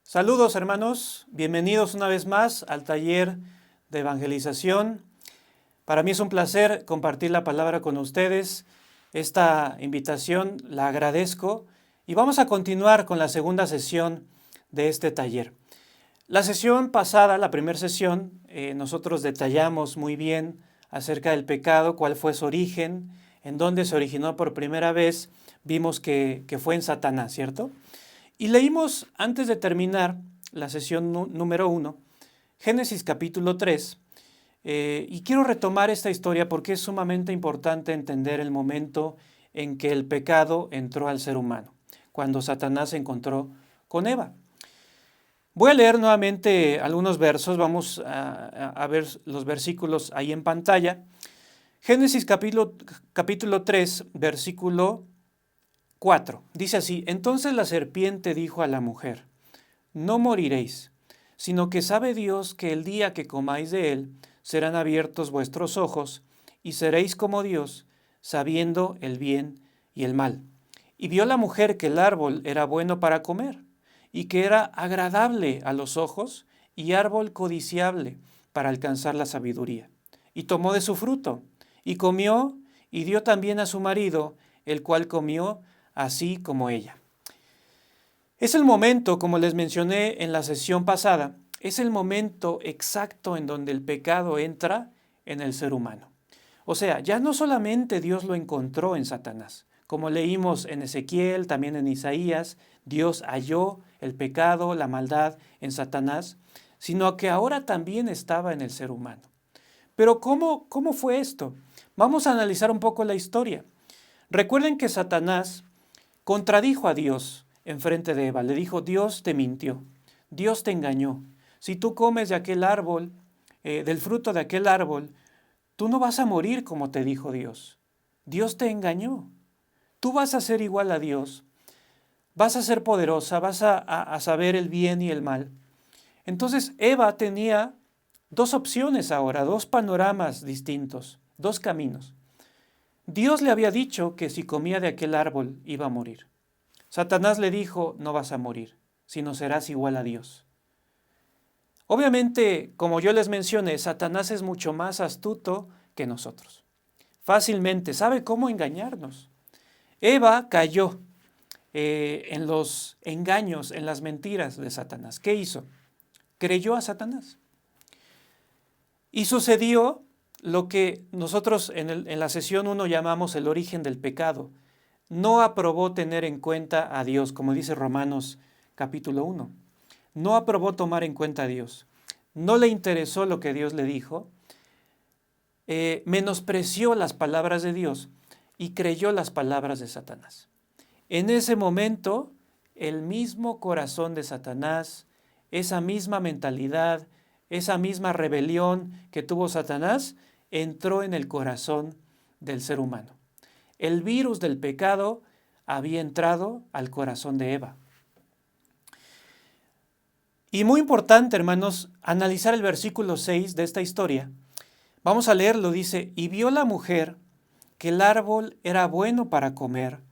Saludos hermanos, bienvenidos una vez más al taller de evangelización. Para mí es un placer compartir la palabra con ustedes. Esta invitación la agradezco y vamos a continuar con la segunda sesión de este taller. La sesión pasada, la primera sesión, nosotros detallamos muy bien acerca del pecado, cuál fue su origen, en dónde se originó por primera vez. Vimos que fue en Satanás, ¿cierto? Y leímos, antes de terminar la sesión número 1, Génesis capítulo 3, y quiero retomar esta historia porque es sumamente importante entender el momento en que el pecado entró al ser humano, cuando Satanás se encontró con Eva. Voy a leer nuevamente algunos versos, vamos a ver los versículos ahí en pantalla. Génesis capítulo 3, versículo 4. Dice así: Entonces la serpiente dijo a la mujer: No moriréis, sino que sabe Dios que el día que comáis de él, serán abiertos vuestros ojos, y seréis como Dios, sabiendo el bien y el mal. Y vio la mujer que el árbol era bueno para comer, y que era agradable a los ojos, y árbol codiciable para alcanzar la sabiduría. Y tomó de su fruto, y comió, y dio también a su marido, el cual comió así como ella. Es el momento, como les mencioné en la sesión pasada, es el momento exacto en donde el pecado entra en el ser humano. O sea, ya no solamente Dios lo encontró en Satanás, como leímos en Ezequiel, también en Isaías, Dios halló el pecado, la maldad en Satanás, sino que ahora también estaba en el ser humano. Pero ¿cómo fue esto? Vamos a analizar un poco la historia. Recuerden que Satanás contradijo a Dios en frente de Eva. Le dijo: Dios te mintió, Dios te engañó. Si tú comes de aquel árbol, del fruto de aquel árbol, tú no vas a morir como te dijo Dios. Dios te engañó. Tú vas a ser igual a Dios. Vas a ser poderosa, vas a saber el bien y el mal. Entonces Eva tenía dos opciones ahora, dos panoramas distintos, dos caminos. Dios le había dicho que si comía de aquel árbol iba a morir. Satanás le dijo: no vas a morir, sino serás igual a Dios. Obviamente, como yo les mencioné, Satanás es mucho más astuto que nosotros. Fácilmente sabe cómo engañarnos. Eva cayó en los engaños, en las mentiras de Satanás. ¿Qué hizo? Creyó a Satanás. Y sucedió lo que nosotros en la sesión 1 llamamos el origen del pecado. No aprobó tener en cuenta a Dios, como dice Romanos capítulo 1. No aprobó tomar en cuenta a Dios. No le interesó lo que Dios le dijo. Menospreció las palabras de Dios y creyó las palabras de Satanás. En ese momento, el mismo corazón de Satanás, esa misma mentalidad, esa misma rebelión que tuvo Satanás, entró en el corazón del ser humano. El virus del pecado había entrado al corazón de Eva. Y muy importante, hermanos, analizar el versículo 6 de esta historia. Vamos a leerlo, dice: Y vio la mujer que el árbol era bueno para comer,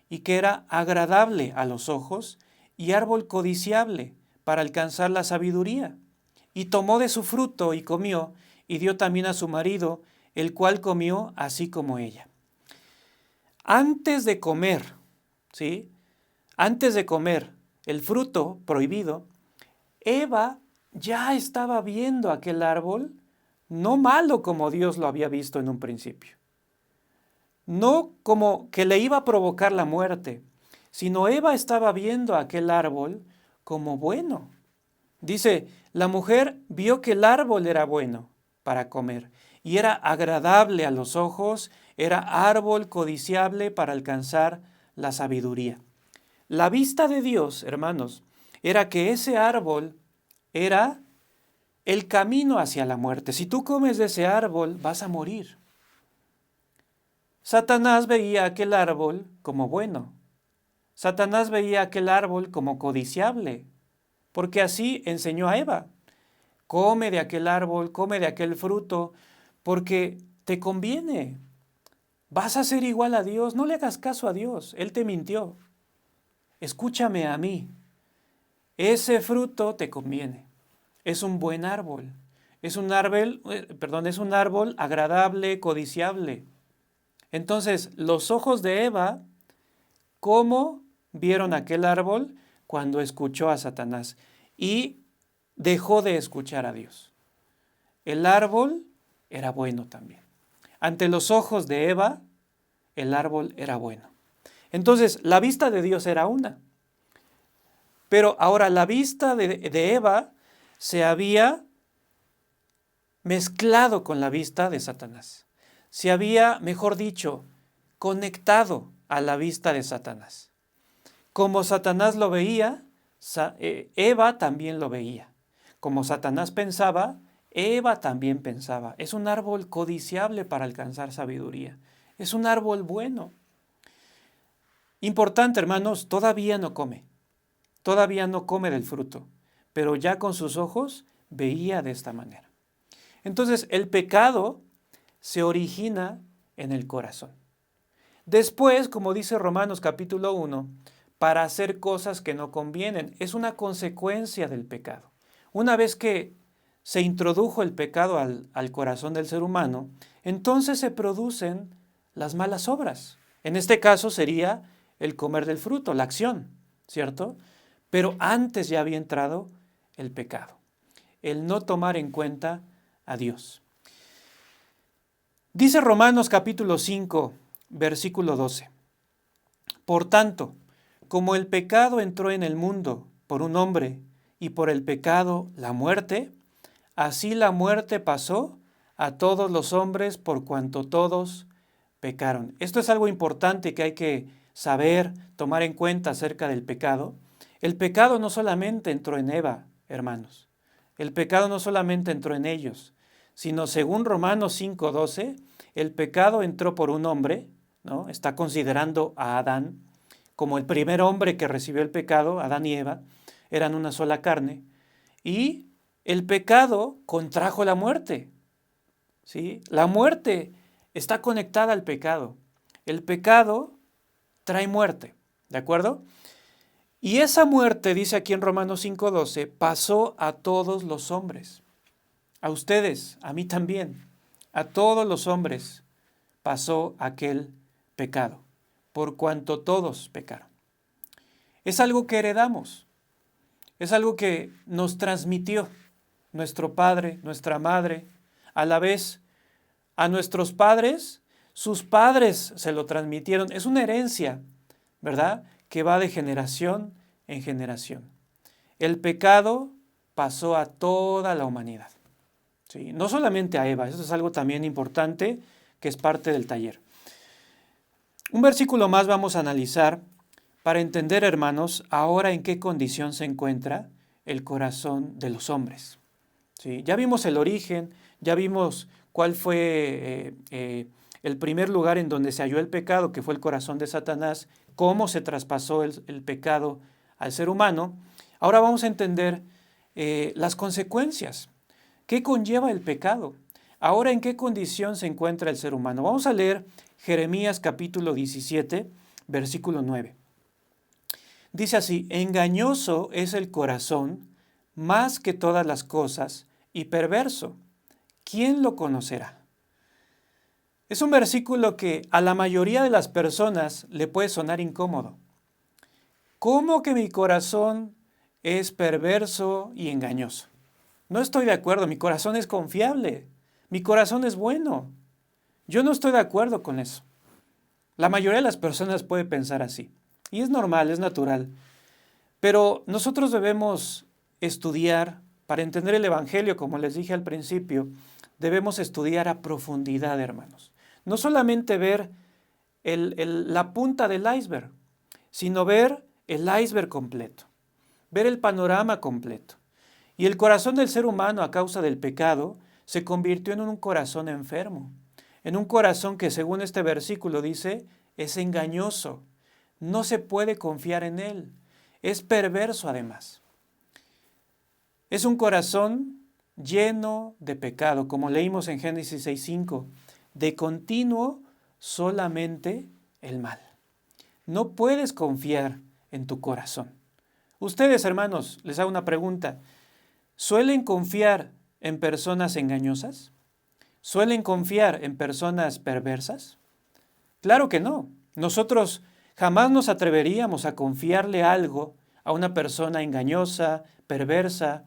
y que era agradable a los ojos, y árbol codiciable para alcanzar la sabiduría. Y tomó de su fruto y comió, y dio también a su marido, el cual comió así como ella. Antes de comer, ¿sí? Antes de comer el fruto prohibido, Eva ya estaba viendo aquel árbol no malo como Dios lo había visto en un principio. No como que le iba a provocar la muerte, sino Eva estaba viendo aquel árbol como bueno. Dice, la mujer vio que el árbol era bueno para comer y era agradable a los ojos, era árbol codiciable para alcanzar la sabiduría. La vista de Dios, hermanos, era que ese árbol era el camino hacia la muerte. Si tú comes de ese árbol, vas a morir. Satanás veía aquel árbol como bueno. Satanás veía aquel árbol como codiciable, porque así enseñó a Eva. Come de aquel árbol, come de aquel fruto, porque te conviene. Vas a ser igual a Dios. No le hagas caso a Dios. Él te mintió. Escúchame a mí. ese fruto te conviene. Es un buen árbol. Es un árbol agradable, codiciable. Entonces, los ojos de Eva, ¿cómo vieron aquel árbol? Cuando escuchó a Satanás y dejó de escuchar a Dios. El árbol era bueno también. Ante los ojos de Eva, el árbol era bueno. Entonces, la vista de Dios era una. Pero ahora la vista de Eva se había mezclado con la vista de Satanás. Se había, mejor dicho, conectado a la vista de Satanás. Como Satanás lo veía, Eva también lo veía. Como Satanás pensaba, Eva también pensaba. Es un árbol codiciable para alcanzar sabiduría. Es un árbol bueno. Importante, hermanos, todavía no come del fruto, pero ya con sus ojos veía de esta manera. Entonces, el pecado se origina en el corazón. Después, como dice Romanos capítulo 1, para hacer cosas que no convienen, es una consecuencia del pecado. Una vez que se introdujo el pecado al corazón del ser humano, entonces se producen las malas obras. En este caso sería el comer del fruto, la acción, ¿cierto? Pero antes ya había entrado el pecado, el no tomar en cuenta a Dios. Dice Romanos capítulo 5, versículo 12. Por tanto, como el pecado entró en el mundo por un hombre y por el pecado la muerte, así la muerte pasó a todos los hombres por cuanto todos pecaron. Esto es algo importante que hay que saber, tomar en cuenta acerca del pecado. El pecado no solamente entró en Eva, hermanos. El pecado no solamente entró en ellos, sino según Romanos 5:12, el pecado entró por un hombre, ¿no? Está considerando a Adán como el primer hombre que recibió el pecado. Adán y Eva eran una sola carne, y el pecado contrajo la muerte, ¿sí? La muerte está conectada al pecado. El pecado trae muerte, ¿de acuerdo? Y esa muerte, dice aquí en Romanos 5:12, pasó a todos los hombres. A ustedes, a mí también, a todos los hombres pasó aquel pecado, por cuanto todos pecaron. Es algo que heredamos, es algo que nos transmitió nuestro padre, nuestra madre, a la vez a nuestros padres, sus padres se lo transmitieron. Es una herencia, ¿verdad?, que va de generación en generación. El pecado pasó a toda la humanidad, ¿sí? No solamente a Eva, eso es algo también importante que es parte del taller. Un versículo más vamos a analizar para entender, hermanos, ahora en qué condición se encuentra el corazón de los hombres, ¿sí? Ya vimos el origen, ya vimos cuál fue el primer lugar en donde se halló el pecado, que fue el corazón de Satanás, cómo se traspasó el pecado al ser humano. Ahora vamos a entender las consecuencias. ¿Qué conlleva el pecado? Ahora, ¿en qué condición se encuentra el ser humano? Vamos a leer Jeremías capítulo 17, versículo 9. Dice así: engañoso es el corazón más que todas las cosas y perverso. ¿Quién lo conocerá? Es un versículo que a la mayoría de las personas le puede sonar incómodo. ¿Cómo que mi corazón es perverso y engañoso? No estoy de acuerdo, mi corazón es confiable, mi corazón es bueno. Yo no estoy de acuerdo con eso. La mayoría de las personas puede pensar así. Y es normal, es natural. Pero nosotros debemos estudiar, para entender el Evangelio, como les dije al principio, debemos estudiar a profundidad, hermanos. No solamente ver la punta del iceberg, sino ver el iceberg completo, ver el panorama completo. Y el corazón del ser humano, a causa del pecado, se convirtió en un corazón enfermo, en un corazón que, según este versículo dice, es engañoso. No se puede confiar en él. Es perverso además. Es un corazón lleno de pecado, como leímos en Génesis 6:5, de continuo solamente el mal. No puedes confiar en tu corazón. Ustedes, hermanos, les hago una pregunta. ¿Suelen confiar en personas engañosas? ¿Suelen confiar en personas perversas? Claro que no. Nosotros jamás nos atreveríamos a confiarle algo a una persona engañosa, perversa,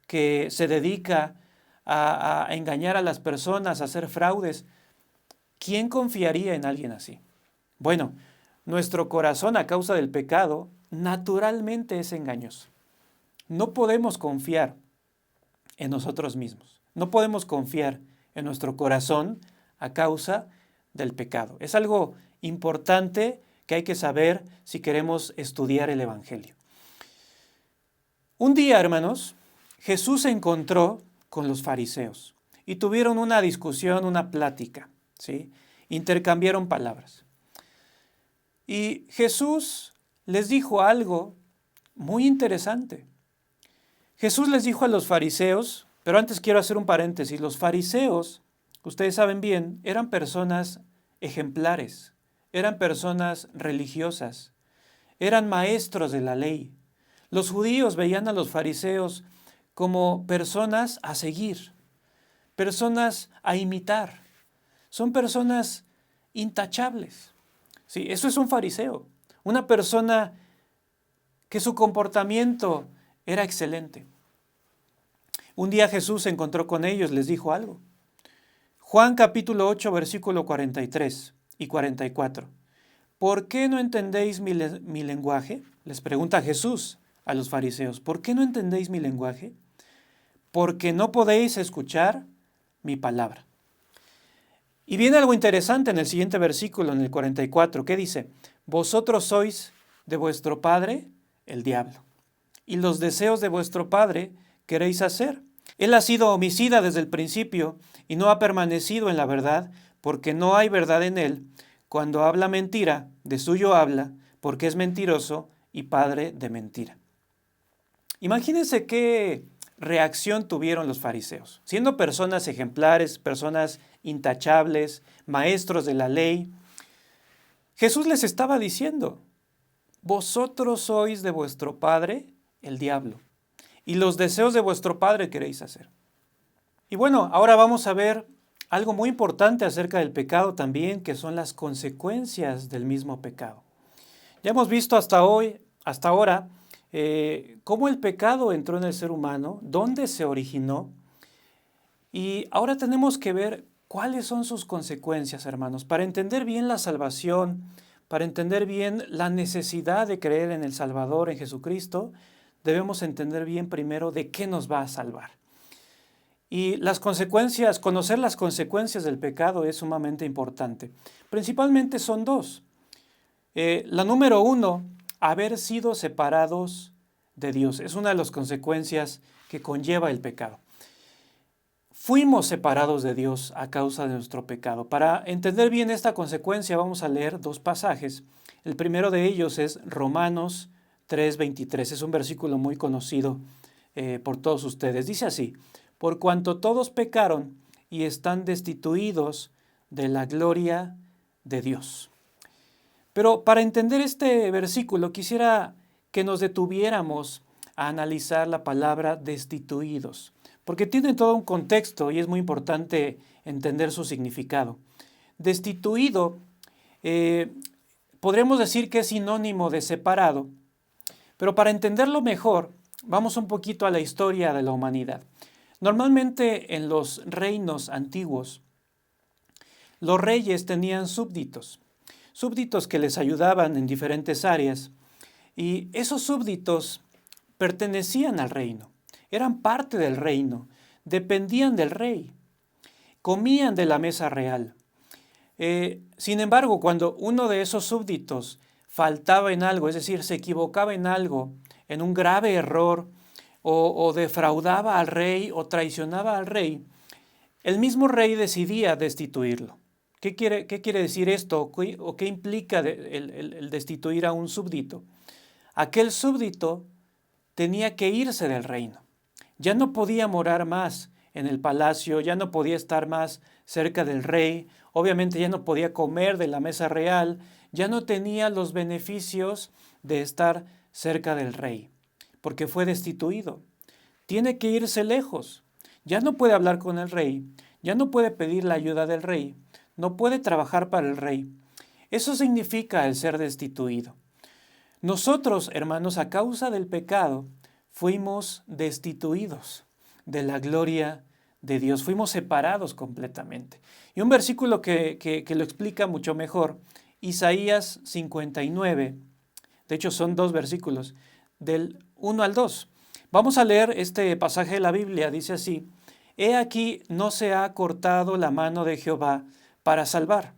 que se dedica a engañar a las personas, a hacer fraudes. ¿Quién confiaría en alguien así? Bueno, nuestro corazón a causa del pecado naturalmente es engañoso. No podemos confiar en nosotros mismos. No podemos confiar en nuestro corazón a causa del pecado. Es algo importante que hay que saber si queremos estudiar el Evangelio. Un día, hermanos, Jesús se encontró con los fariseos y tuvieron una discusión, una plática, ¿sí? Intercambiaron palabras. Y Jesús les dijo algo muy interesante. Jesús les dijo a los fariseos, pero antes quiero hacer un paréntesis, los fariseos, ustedes saben bien, eran personas ejemplares, eran personas religiosas, eran maestros de la ley. Los judíos veían a los fariseos como personas a seguir, personas a imitar. Son personas intachables. Sí, eso es un fariseo, una persona que su comportamiento era excelente. Un día Jesús se encontró con ellos, les dijo algo. Juan capítulo 8, versículo 43 y 44. ¿Por qué no entendéis mi lenguaje? Les pregunta Jesús a los fariseos. ¿Por qué no entendéis mi lenguaje? Porque no podéis escuchar mi palabra. Y viene algo interesante en el siguiente versículo, en el 44, que dice, vosotros sois de vuestro padre el diablo, y los deseos de vuestro padre queréis hacer. Él ha sido homicida desde el principio y no ha permanecido en la verdad, porque no hay verdad en él. Cuando habla mentira, de suyo habla, porque es mentiroso y padre de mentira. Imagínense qué reacción tuvieron los fariseos, siendo personas ejemplares, personas intachables, maestros de la ley. Jesús les estaba diciendo, vosotros sois de vuestro padre el diablo, y los deseos de vuestro padre queréis hacer. Y bueno, ahora vamos a ver algo muy importante acerca del pecado también, que son las consecuencias del mismo pecado. Ya hemos visto hasta ahora, cómo el pecado entró en el ser humano, dónde se originó, y ahora tenemos que ver cuáles son sus consecuencias, hermanos, para entender bien la salvación, para entender bien la necesidad de creer en el Salvador, en Jesucristo. Debemos entender bien primero de qué nos va a salvar. Y las consecuencias, conocer las consecuencias del pecado es sumamente importante. Principalmente son dos. La número uno, haber sido separados de Dios. Es una de las consecuencias que conlleva el pecado. Fuimos separados de Dios a causa de nuestro pecado. Para entender bien esta consecuencia vamos a leer dos pasajes. El primero de ellos es Romanos 3:23. Es un versículo muy conocido por todos ustedes. Dice así, por cuanto todos pecaron y están destituidos de la gloria de Dios. Pero para entender este versículo quisiera que nos detuviéramos a analizar la palabra destituidos, porque tiene todo un contexto y es muy importante entender su significado. Destituido, podremos decir que es sinónimo de separado, pero para entenderlo mejor, vamos un poquito a la historia de la humanidad. Normalmente en los reinos antiguos, los reyes tenían súbditos que les ayudaban en diferentes áreas, y esos súbditos pertenecían al reino, eran parte del reino, dependían del rey, comían de la mesa real. Sin embargo, cuando uno de esos súbditos faltaba en algo, es decir, se equivocaba en algo, en un grave error, o defraudaba al rey o traicionaba al rey, el mismo rey decidía destituirlo. ¿Qué quiere decir esto? ¿O qué implica el destituir a un súbdito? Aquel súbdito tenía que irse del reino. Ya no podía morar más en el palacio, ya no podía estar más cerca del rey, obviamente ya no podía comer de la mesa real, ya no tenía los beneficios de estar cerca del rey. porque fue destituido. Tiene que irse lejos. Ya no puede hablar con el rey, ya no puede pedir la ayuda del rey, no puede trabajar para el rey. Eso significa el ser destituido. Nosotros, hermanos, a causa del pecado, fuimos destituidos de la gloria de Dios, fuimos separados completamente. Y un versículo que lo explica mucho mejor, Isaías 59, de hecho son dos versículos, del 1 al 2. Vamos a leer este pasaje de la Biblia, dice así: He aquí no se ha cortado la mano de Jehová para salvar,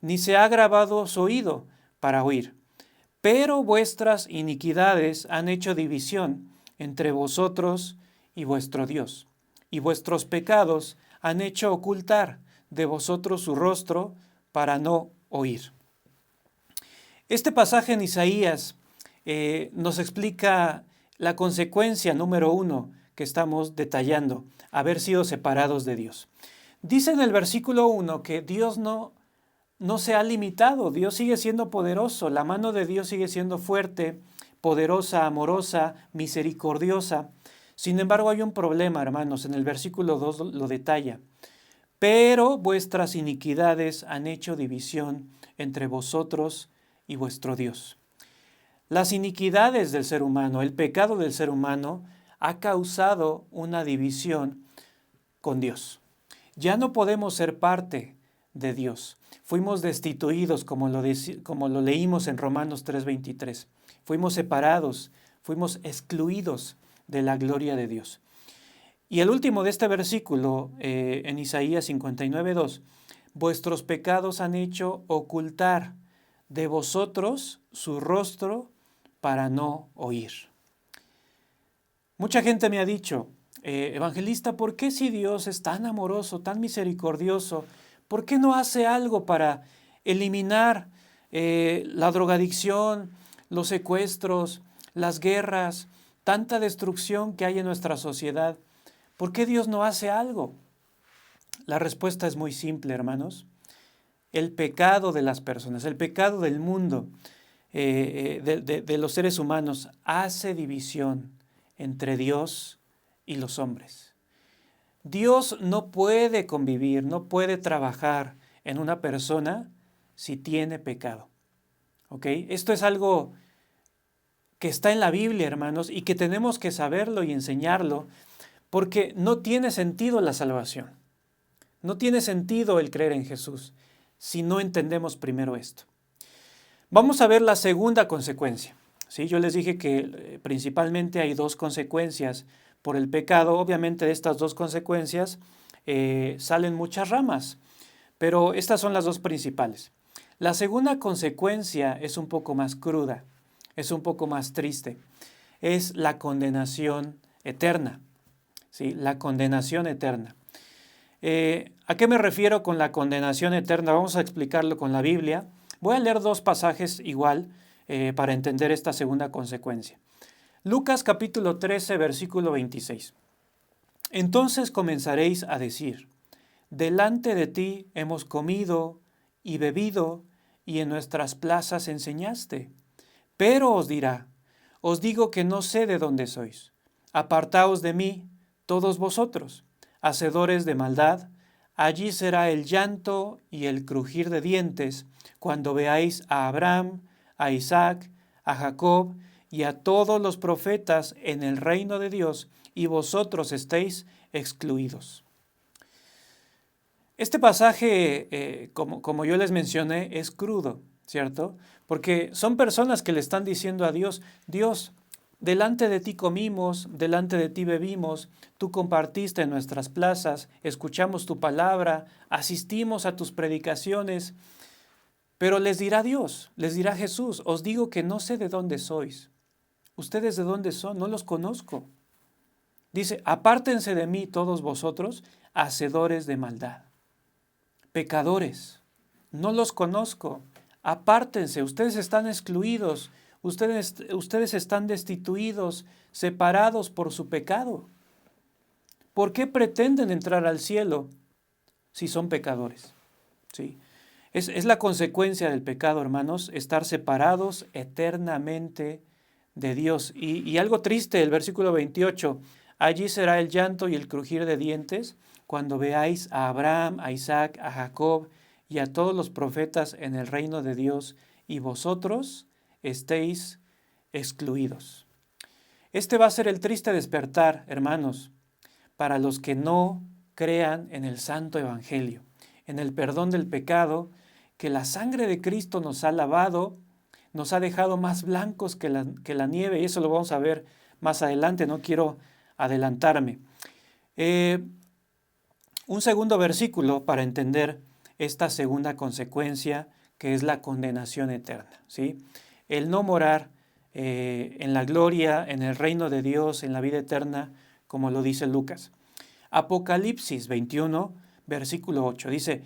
ni se ha agravado su oído para oír. Pero vuestras iniquidades han hecho división entre vosotros y vuestro Dios, y vuestros pecados han hecho ocultar de vosotros su rostro para no oír. Este pasaje en Isaías nos explica la consecuencia número 1 que estamos detallando, haber sido separados de Dios. Dice en el versículo 1 que Dios no se ha limitado, Dios sigue siendo poderoso, la mano de Dios sigue siendo fuerte, poderosa, amorosa, misericordiosa. Sin embargo, hay un problema, hermanos, en el versículo 2 lo detalla. Pero vuestras iniquidades han hecho división entre vosotros y vuestro Dios. Las iniquidades del ser humano, el pecado del ser humano, ha causado una división con Dios. Ya no podemos ser parte de Dios. Fuimos destituidos, como lo leímos en Romanos 3:23. Fuimos separados, fuimos excluidos de la gloria de Dios. Y el último de este versículo, en Isaías 59:2, vuestros pecados han hecho ocultar de vosotros su rostro para no oír. Mucha gente me ha dicho, evangelista, ¿por qué si Dios es tan amoroso, tan misericordioso, por qué no hace algo para eliminar la drogadicción, los secuestros, las guerras, tanta destrucción que hay en nuestra sociedad? ¿Por qué Dios no hace algo? La respuesta es muy simple, hermanos. El pecado de las personas, el pecado del mundo, de los seres humanos, hace división entre Dios y los hombres. Dios no puede convivir, no puede trabajar en una persona si tiene pecado. ¿Ok? Esto es algo que está en la Biblia, hermanos, y que tenemos que saberlo y enseñarlo, porque no tiene sentido la salvación. No tiene sentido el creer en Jesús si no entendemos primero esto. Vamos a ver la segunda consecuencia. ¿Sí? Yo les dije que principalmente hay dos consecuencias por el pecado. Obviamente de estas dos consecuencias salen muchas ramas, pero estas son las dos principales. La segunda consecuencia es un poco más cruda, es un poco más triste. Es la condenación eterna. ¿Sí? La condenación eterna. ¿A qué me refiero con la condenación eterna? Vamos a explicarlo con la Biblia. Voy a leer dos pasajes igual para entender esta segunda consecuencia. Lucas capítulo 13, versículo 26. Entonces comenzaréis a decir: delante de ti hemos comido y bebido, y en nuestras plazas enseñaste. Pero os dirá: os digo que no sé de dónde sois. Apartaos de mí, todos vosotros, hacedores de maldad. Allí será el llanto y el crujir de dientes cuando veáis a Abraham, a Isaac, a Jacob y a todos los profetas en el reino de Dios, y vosotros estéis excluidos. Este pasaje, como yo les mencioné, es crudo, ¿cierto? Porque son personas que le están diciendo a Dios: Dios, delante de ti comimos, delante de ti bebimos, tú compartiste en nuestras plazas, escuchamos tu palabra, asistimos a tus predicaciones. Pero les dirá Dios, les dirá Jesús: os digo que no sé de dónde sois. ¿Ustedes de dónde son? No los conozco. Dice: apártense de mí todos vosotros, hacedores de maldad. Pecadores, no los conozco. Apártense, ustedes están excluidos. Ustedes están destituidos, separados por su pecado. ¿Por qué pretenden entrar al cielo si son pecadores? ¿Sí? Es la consecuencia del pecado, hermanos, estar separados eternamente de Dios. Y algo triste, el versículo 28, allí será el llanto y el crujir de dientes cuando veáis a Abraham, a Isaac, a Jacob y a todos los profetas en el reino de Dios y vosotros estéis excluidos. Este va a ser el triste despertar, hermanos, para los que no crean en el santo evangelio, en el perdón del pecado, que la sangre de Cristo nos ha lavado, nos ha dejado más blancos que la nieve, y eso lo vamos a ver más adelante, no quiero adelantarme. Un segundo versículo para entender esta segunda consecuencia, que es la condenación eterna, ¿sí? El no morar en la gloria, en el reino de Dios, en la vida eterna, como lo dice Lucas. Apocalipsis 21, versículo 8, dice: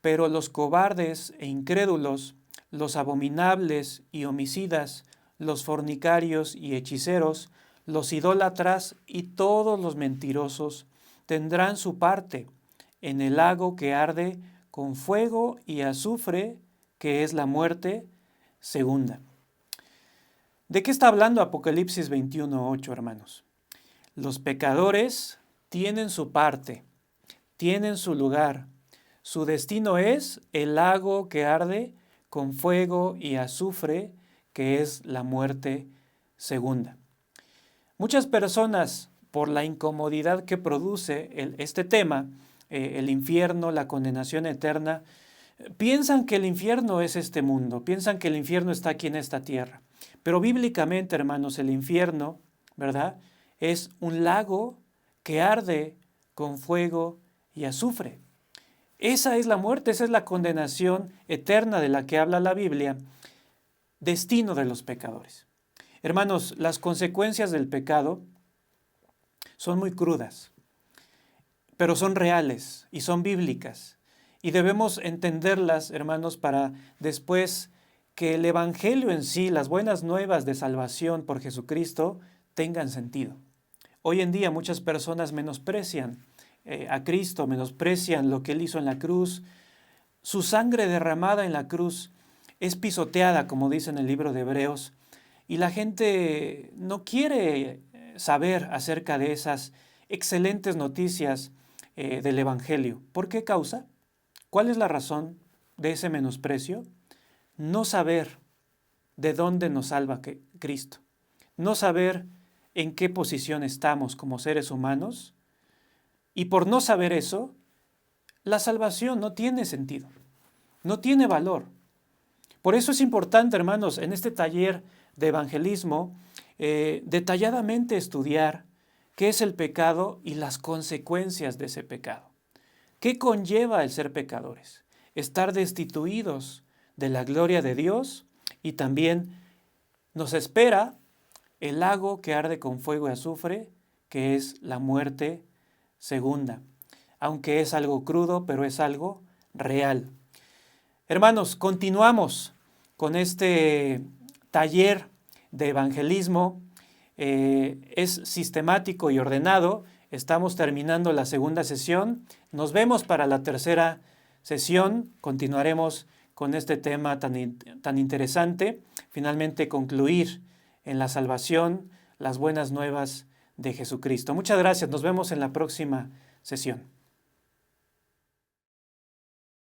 pero los cobardes e incrédulos, los abominables y homicidas, los fornicarios y hechiceros, los idólatras y todos los mentirosos tendrán su parte en el lago que arde con fuego y azufre, que es la muerte segunda. ¿De qué está hablando Apocalipsis 21:8, hermanos? Los pecadores tienen su parte, tienen su lugar. Su destino es el lago que arde con fuego y azufre, que es la muerte segunda. Muchas personas, por la incomodidad que produce este tema, el infierno, la condenación eterna, piensan que el infierno es este mundo, piensan que el infierno está aquí en esta tierra. Pero bíblicamente, hermanos, el infierno, ¿verdad?, es un lago que arde con fuego y azufre. Esa es la muerte, esa es la condenación eterna de la que habla la Biblia, destino de los pecadores. Hermanos, las consecuencias del pecado son muy crudas, pero son reales y son bíblicas. Y debemos entenderlas, hermanos, para después que el Evangelio en sí, las buenas nuevas de salvación por Jesucristo, tengan sentido. Hoy en día muchas personas menosprecian a Cristo, menosprecian lo que Él hizo en la cruz. Su sangre derramada en la cruz es pisoteada, como dice en el libro de Hebreos, y la gente no quiere saber acerca de esas excelentes noticias del Evangelio. ¿Por qué causa? ¿Cuál es la razón de ese menosprecio? No saber de dónde nos salva Cristo, no saber en qué posición estamos como seres humanos, y por no saber eso, la salvación no tiene sentido, no tiene valor. Por eso es importante, hermanos, en este taller de evangelismo, detalladamente estudiar qué es el pecado y las consecuencias de ese pecado. ¿Qué conlleva el ser pecadores? Estar destituidos de la gloria de Dios, y también nos espera el lago que arde con fuego y azufre, que es la muerte segunda. Aunque es algo crudo, pero es algo real. Hermanos, continuamos con este taller de evangelismo. Es sistemático y ordenado. Estamos terminando la segunda sesión. Nos vemos para la tercera sesión. Continuaremos con este tema tan interesante. Finalmente concluir en la salvación, las buenas nuevas de Jesucristo. Muchas gracias. Nos vemos en la próxima sesión.